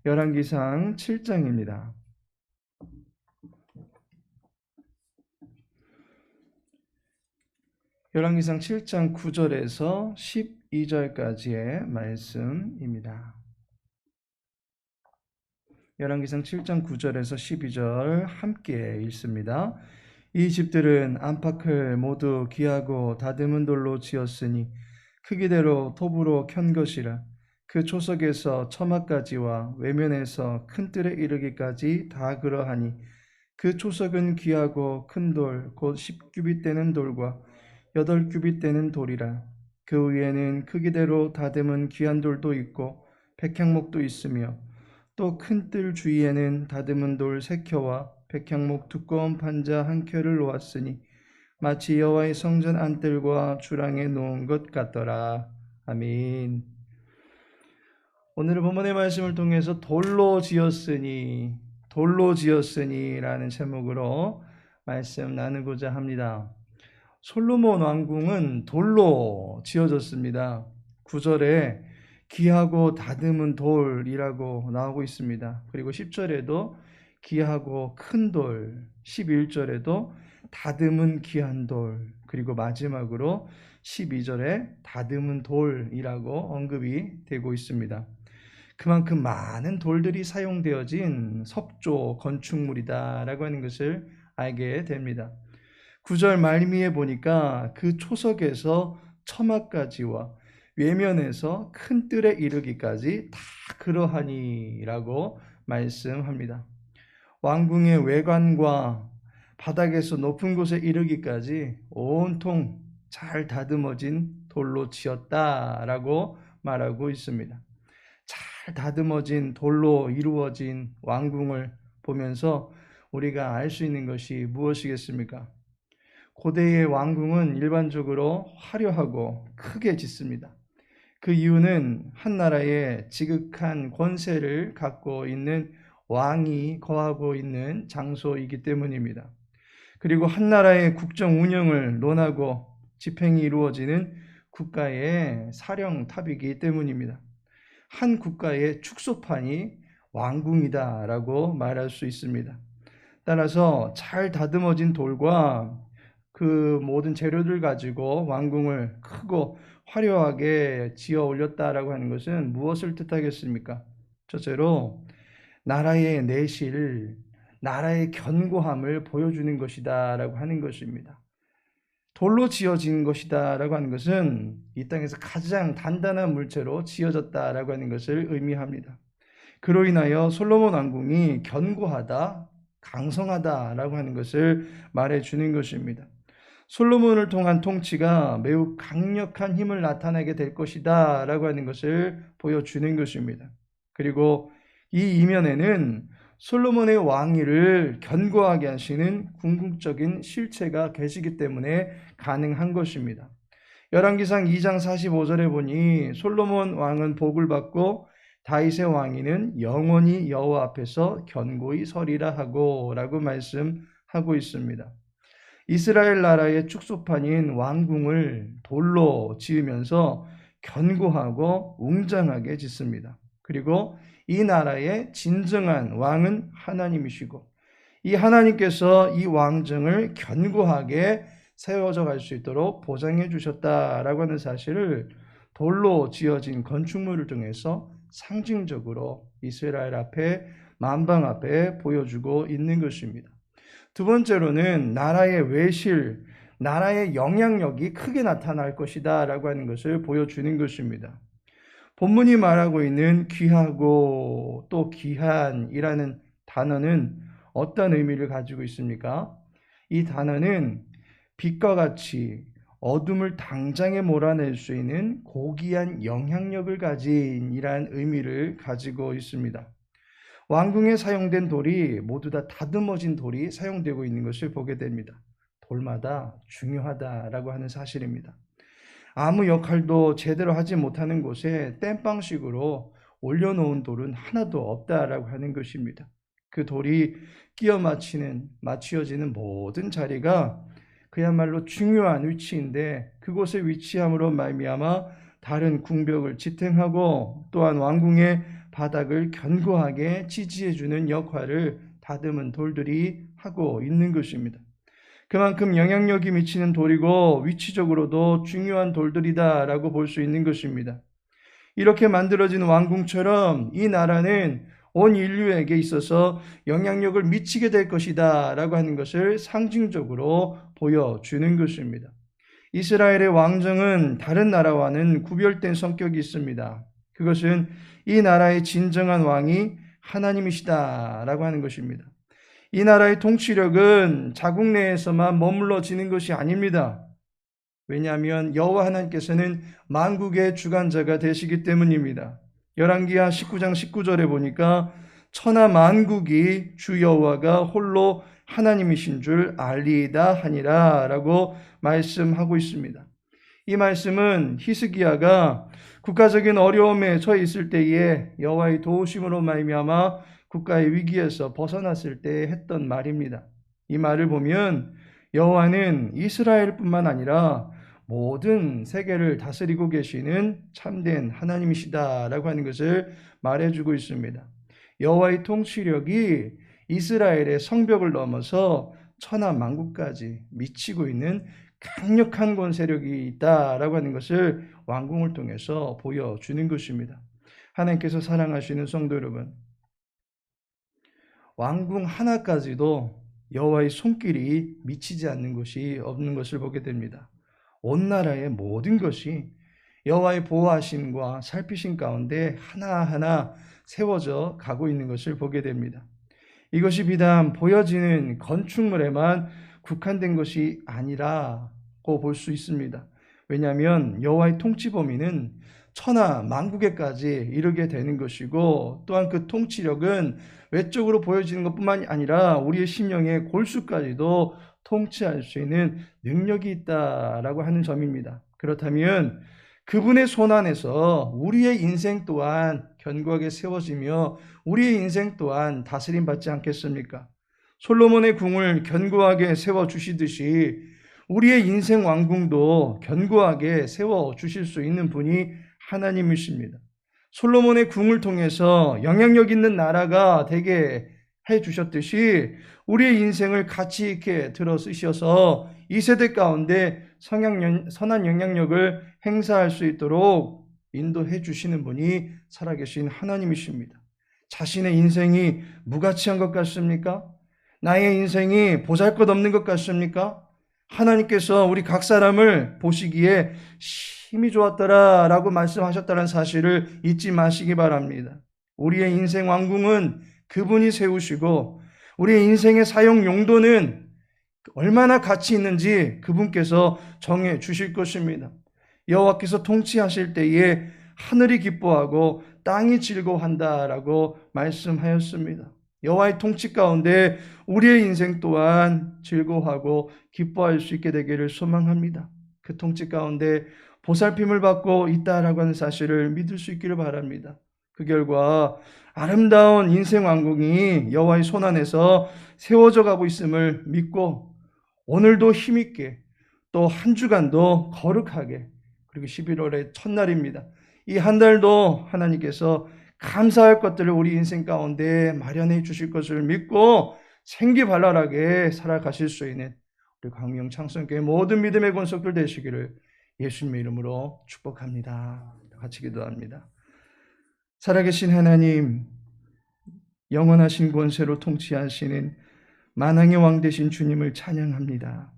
열왕기상 7장입니다. 열왕기상 7장 9절에서 12절까지의 말씀입니다. 열왕기상 7장 9절에서 12절 함께 읽습니다. 이 집들은 안팎을 모두 기하고 다듬은 돌로 지었으니 크기대로 톱으로 켠 것이라. 그 초석에서 처마까지와 외면에서 큰 뜰에 이르기까지 다 그러하니 그 초석은 귀하고 큰 돌, 곧 10규빗 되는 돌과 8규빗 되는 돌이라. 그 위에는 크기대로 다듬은 귀한 돌도 있고 백향목도 있으며 또 큰 뜰 주위에는 다듬은 돌 3켜와 백향목 두꺼운 판자 1켜를 놓았으니 마치 여호와의 성전 안뜰과 주랑에 놓은 것 같더라. 아멘. 오늘의 본문의 말씀을 통해서 돌로 지었으니 라는 제목으로 말씀 나누고자 합니다. 솔로몬 왕궁은 돌로 지어졌습니다. 9절에 귀하고 다듬은 돌이라고 나오고 있습니다. 그리고 10절에도 귀하고 큰 돌, 11절에도 다듬은 귀한 돌, 그리고 마지막으로 12절에 다듬은 돌이라고 언급이 되고 있습니다. 그만큼 많은 돌들이 사용되어진 석조 건축물이다라고 하는 것을 알게 됩니다. 9절 말미에 보니까 그 초석에서 처마까지와 외면에서 큰 뜰에 이르기까지 다 그러하니라고 말씀합니다. 왕궁의 외관과 바닥에서 높은 곳에 이르기까지 온통 잘 다듬어진 돌로 지었다라고 말하고 있습니다. 잘 다듬어진 돌로 이루어진 왕궁을 보면서 우리가 알 수 있는 것이 무엇이겠습니까? 고대의 왕궁은 일반적으로 화려하고 크게 짓습니다. 그 이유는 한 나라의 지극한 권세를 갖고 있는 왕이 거하고 있는 장소이기 때문입니다. 그리고 한 나라의 국정 운영을 논하고 집행이 이루어지는 국가의 사령탑이기 때문입니다. 한 국가의 축소판이 왕궁이다라고 말할 수 있습니다. 따라서 잘 다듬어진 돌과 그 모든 재료들 가지고 왕궁을 크고 화려하게 지어 올렸다라고 하는 것은 무엇을 뜻하겠습니까? 첫째로 나라의 내실, 나라의 견고함을 보여주는 것이다라고 하는 것입니다. 돌로 지어진 것이다라고 하는 것은 이 땅에서 가장 단단한 물체로 지어졌다라고 하는 것을 의미합니다. 그로 인하여 솔로몬 왕궁이 견고하다, 강성하다라고 하는 것을 말해주는 것입니다. 솔로몬을 통한 통치가 매우 강력한 힘을 나타내게 될 것이다 라고 하는 것을 보여주는 것입니다. 그리고 이 이면에는 솔로몬의 왕위를 견고하게 하시는 궁극적인 실체가 계시기 때문에 가능한 것입니다. 열왕기상 2장 45절에 보니 솔로몬 왕은 복을 받고 다윗의 왕위는 영원히 여호와 앞에서 견고히 서리라 하고 라고 말씀하고 있습니다. 이스라엘 나라의 축소판인 왕궁을 돌로 지으면서 견고하고 웅장하게 짓습니다. 그리고 이 나라의 진정한 왕은 하나님이시고 이 하나님께서 이 왕정을 견고하게 세워져 갈 수 있도록 보장해 주셨다라고 하는 사실을 돌로 지어진 건축물을 통해서 상징적으로 이스라엘 앞에 만방 앞에 보여주고 있는 것입니다. 두 번째로는 나라의 외실, 나라의 영향력이 크게 나타날 것이다 라고 하는 것을 보여주는 것입니다. 본문이 말하고 있는 귀하고 또 귀한이라는 단어는 어떤 의미를 가지고 있습니까? 이 단어는 빛과 같이 어둠을 당장에 몰아낼 수 있는 고귀한 영향력을 가진 이러한 의미를 가지고 있습니다. 왕궁에 사용된 돌이 모두 다 다듬어진 돌이 사용되고 있는 것을 보게 됩니다. 돌마다 중요하다라고 하는 사실입니다. 아무 역할도 제대로 하지 못하는 곳에 땜빵식으로 올려놓은 돌은 하나도 없다라고 하는 것입니다. 그 돌이 끼어 맞추어지는 모든 자리가 그야말로 중요한 위치인데 그곳에 위치함으로 말미암아 다른 궁벽을 지탱하고 또한 왕궁의 바닥을 견고하게 지지해주는 역할을 다듬은 돌들이 하고 있는 것입니다. 그만큼 영향력이 미치는 돌이고 위치적으로도 중요한 돌들이다라고 볼 수 있는 것입니다. 이렇게 만들어진 왕궁처럼 이 나라는 온 인류에게 있어서 영향력을 미치게 될 것이다 라고 하는 것을 상징적으로 보여주는 것입니다. 이스라엘의 왕정은 다른 나라와는 구별된 성격이 있습니다. 그것은 이 나라의 진정한 왕이 하나님이시다 라고 하는 것입니다. 이 나라의 통치력은 자국 내에서만 머물러지는 것이 아닙니다. 왜냐하면 여호와 하나님께서는 만국의 주관자가 되시기 때문입니다. 열왕기하 19장 19절에 보니까 천하 만국이 주 여호와가 홀로 하나님이신 줄 알리이다 하니라 라고 말씀하고 있습니다. 이 말씀은 히스기야가 국가적인 어려움에 처해 있을 때에 여호와의 도우심으로 말미암아 국가의 위기에서 벗어났을 때 했던 말입니다. 이 말을 보면 여호와는 이스라엘뿐만 아니라 모든 세계를 다스리고 계시는 참된 하나님이시다라고 하는 것을 말해주고 있습니다. 여호와의 통치력이 이스라엘의 성벽을 넘어서 천하 만국까지 미치고 있는 강력한 권세력이 있다라고 하는 것을 왕궁을 통해서 보여주는 것입니다. 하나님께서 사랑하시는 성도 여러분, 왕궁 하나까지도 여호와의 손길이 미치지 않는 것이 없는 것을 보게 됩니다. 온 나라의 모든 것이 여호와의 보호하심과 살피심 가운데 하나하나 세워져 가고 있는 것을 보게 됩니다. 이것이 비단 보여지는 건축물에만 국한된 것이 아니라고 볼 수 있습니다. 왜냐하면 여호와의 통치 범위는 천하 만국에까지 이르게 되는 것이고, 또한 그 통치력은 외적으로 보여지는 것뿐만이 아니라 우리의 심령의 골수까지도 통치할 수 있는 능력이 있다라고 하는 점입니다. 그렇다면 그분의 손 안에서 우리의 인생 또한 견고하게 세워지며 우리의 인생 또한 다스림 받지 않겠습니까? 솔로몬의 궁을 견고하게 세워주시듯이 우리의 인생 왕궁도 견고하게 세워주실 수 있는 분이 하나님이십니다. 솔로몬의 궁을 통해서 영향력 있는 나라가 되게 해주셨듯이 우리의 인생을 가치 있게 들어 쓰셔서 이 세대 가운데 선한 영향력을 행사할 수 있도록 인도해 주시는 분이 살아계신 하나님이십니다. 자신의 인생이 무가치한 것 같습니까? 나의 인생이 보잘것없는 것 같습니까? 하나님께서 우리 각 사람을 보시기에 힘이 좋았더라 라고 말씀하셨다는 사실을 잊지 마시기 바랍니다. 우리의 인생 왕궁은 그분이 세우시고 우리의 인생의 사용 용도는 얼마나 가치 있는지 그분께서 정해 주실 것입니다. 여호와께서 통치하실 때에 하늘이 기뻐하고 땅이 즐거워한다라고 말씀하였습니다. 여호와의 통치 가운데 우리의 인생 또한 즐거워하고 기뻐할 수 있게 되기를 소망합니다. 그 통치 가운데 보살핌을 받고 있다라고 하는 사실을 믿을 수 있기를 바랍니다. 그 결과 아름다운 인생 왕궁이 여호와의 손 안에서 세워져 가고 있음을 믿고 오늘도 힘있게 또 한 주간도 거룩하게, 그리고 11월의 첫날입니다. 이 한 달도 하나님께서 감사할 것들을 우리 인생 가운데 마련해 주실 것을 믿고 생기발랄하게 살아가실 수 있는 우리 광명 창성교회 모든 믿음의 권속들 되시기를 예수님의 이름으로 축복합니다. 같이 기도합니다. 살아계신 하나님, 영원하신 권세로 통치하시는 만왕의 왕 되신 주님을 찬양합니다.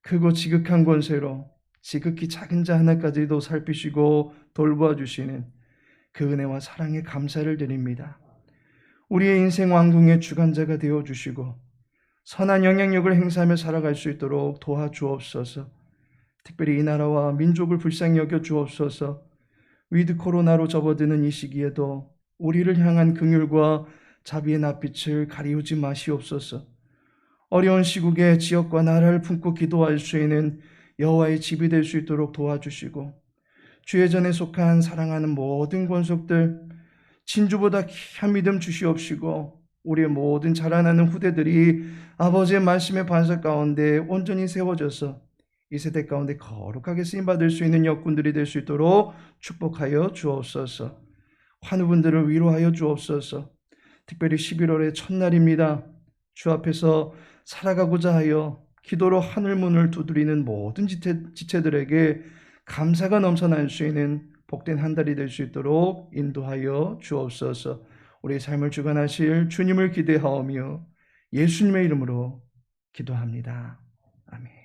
크고 지극한 권세로 지극히 작은 자 하나까지도 살피시고 돌보아 주시는 그 은혜와 사랑에 감사를 드립니다. 우리의 인생 왕궁의 주관자가 되어주시고 선한 영향력을 행사하며 살아갈 수 있도록 도와주옵소서. 특별히 이 나라와 민족을 불쌍히 여겨 주옵소서. 위드 코로나로 접어드는 이 시기에도 우리를 향한 긍휼과 자비의 낯빛을 가리우지 마시옵소서. 어려운 시국에 지역과 나라를 품고 기도할 수 있는 여호와의 집이 될 수 있도록 도와주시고, 주의 전에 속한 사랑하는 모든 권속들 진주보다 귀한 믿음 주시옵시고, 우리의 모든 자라나는 후대들이 아버지의 말씀의 반석 가운데 온전히 세워져서 이 세대 가운데 거룩하게 쓰임받을 수 있는 역군들이 될 수 있도록 축복하여 주옵소서. 환우분들을 위로하여 주옵소서. 특별히 11월의 첫날입니다. 주 앞에서 살아가고자 하여 기도로 하늘문을 두드리는 모든 지체들에게 감사가 넘쳐날 수 있는 복된 한 달이 될 수 있도록 인도하여 주옵소서. 우리의 삶을 주관하실 주님을 기대하오며 예수님의 이름으로 기도합니다. 아멘.